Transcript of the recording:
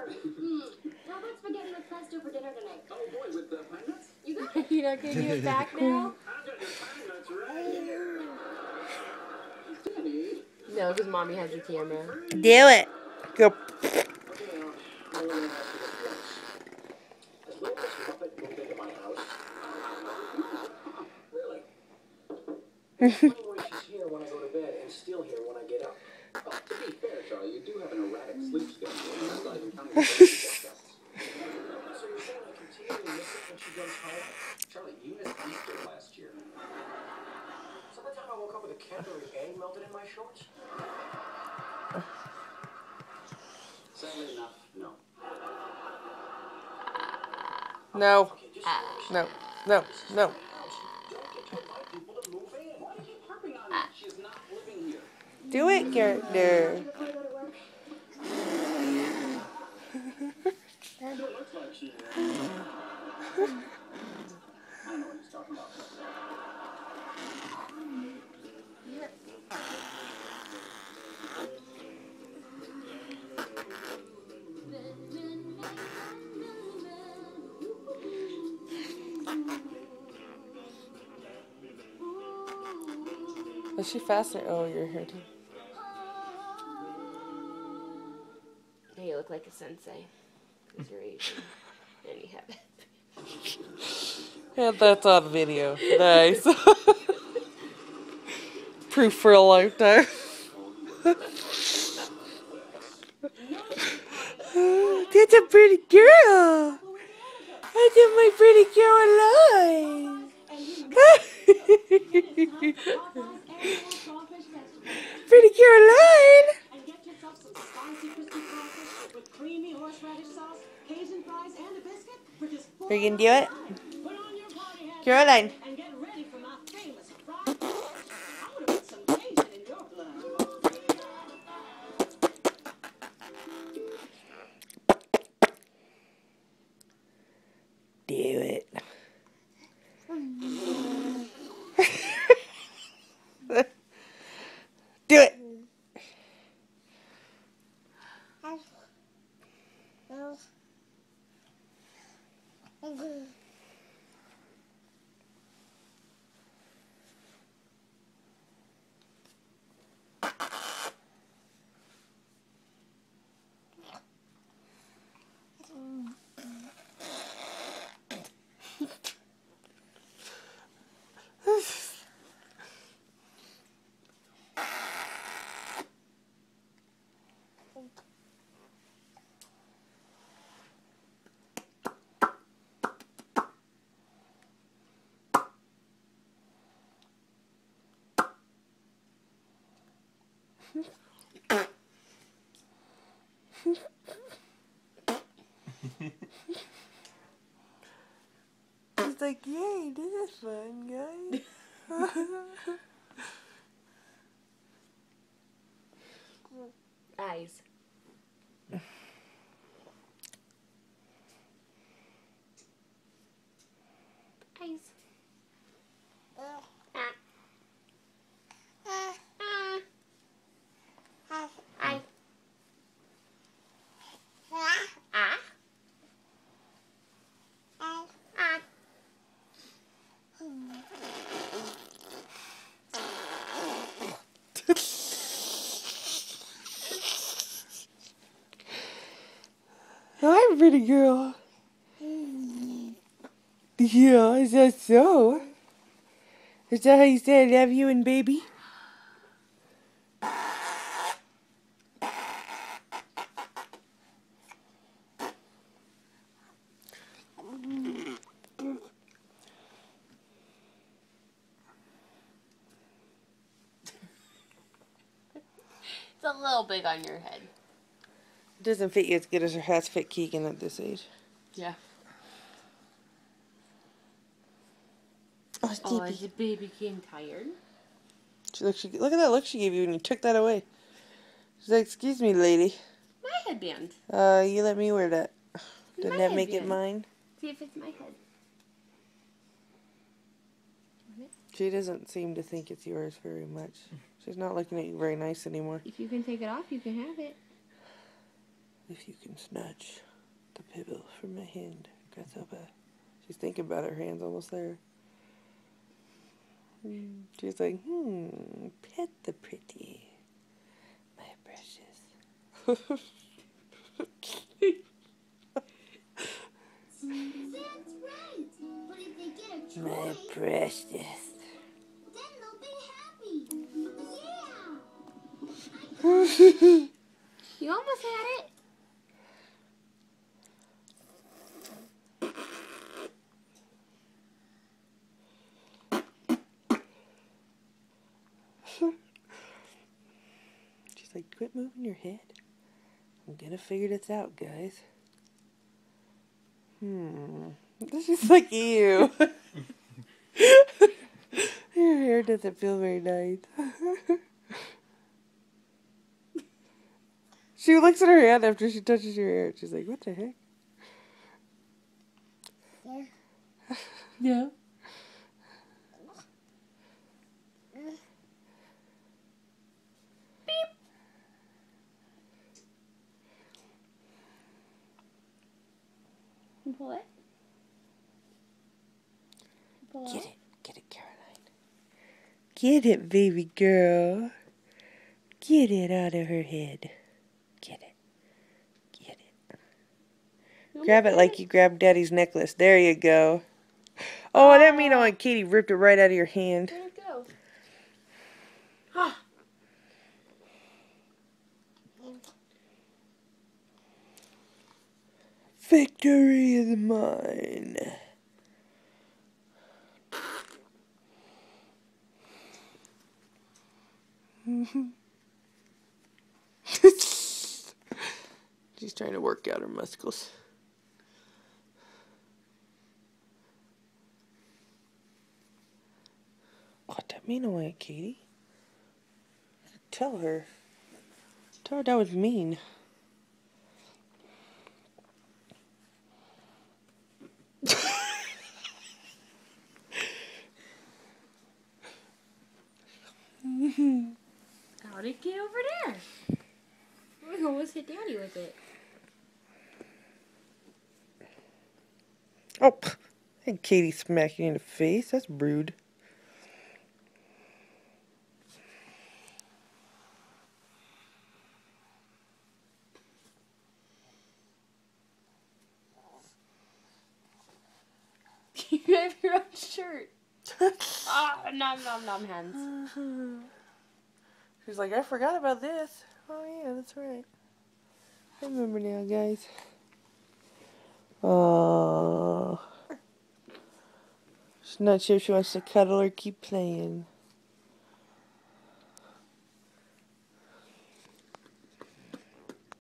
How about spaghetti with pesto for dinner tonight? Oh boy, with the pine nuts? You got it. You're not gonna do it back now? I've got your pine nuts right here. Danny. No, because mommy has the camera. Do it. Go. Okay, now, I want to ask you this once. Has Little Miss Muppet moved into my house? Really? It's funny when she's here when I go to bed and still here when I get up. Well, to be fair, Charlie, you do have an erratic sleep schedule. That's not even counting the tests. So you're saying I continually miss it when she goes home? Charlie, you missed Easter last year. Sometime I woke up with a Cadbury egg melted in my shorts. Sadly enough, no. No. Okay, just No. No. No. don't get to invite people to move in. Why do you keep harping on that? She's not living here. Do it, character. Before I go to work. It looks like she I know what he's talking about. Is she faster? Oh, you're here too. Now you look like a sensei. Because you're Asian. And you have it. Yeah, that's on video. Nice. Proof for a lifetime. That's a pretty girl. That's my pretty Caroline. Pretty Caroline. And get yourself some spicy crispy crawfish with creamy horseradish sauce, Cajun fries, and a biscuit for just $4. Are you gonna do it? Put on your party hat Caroline. and get ready for my famous fried fish. I would have put some Cajun in your blood. Do it. Do it. It's like, yay, this is fun, guys. Eyes. Eyes. Eye. Hi, pretty girl. Yeah, is that so? Is that how you say I love you and baby? It's a little big on your head. It doesn't fit you as good as her hats fit Keegan at this age. Yeah. Oh, Oh, is the baby getting tired? look at that look she gave you when you took that away. She's like, excuse me, lady. My headband. You let me wear that. Didn't My that make it headband. mine? See if it's my head. She doesn't seem to think it's yours very much. She's not looking at you very nice anymore. If you can take it off, you can have it. If you can snatch the pebble from my hand, grasshopper. She's thinking about her hands almost there. She's like, pet the pretty, my precious. That's right. But if they get a My toy, precious. then they'll be happy. Yeah. You almost had it. She's like, quit moving your head. I'm gonna figure this out, guys. She's like, ew. Your hair doesn't feel very nice. She looks at her hand after she touches your hair. She's like, what the heck? Yeah. Pull it. Pull Get it, Caroline. Get it, baby girl. Get it out of her head. Get it. Get it. Grab it like you grabbed Daddy's necklace. There you go. Oh, I didn't mean on Katie ripped it right out of your hand. Where'd it go? Victory is mine. She's trying to work out her muscles. What that mean away, Katie? Tell her. Tell her that was mean. How'd it get over there? We almost hit Daddy with it. Oh, and Katie smacked you in the face. That's rude. You have your own shirt. Nom hands. She's like, I forgot about this. Oh yeah, that's right. I remember now, guys. Oh, she's not sure if she wants to cuddle or keep playing.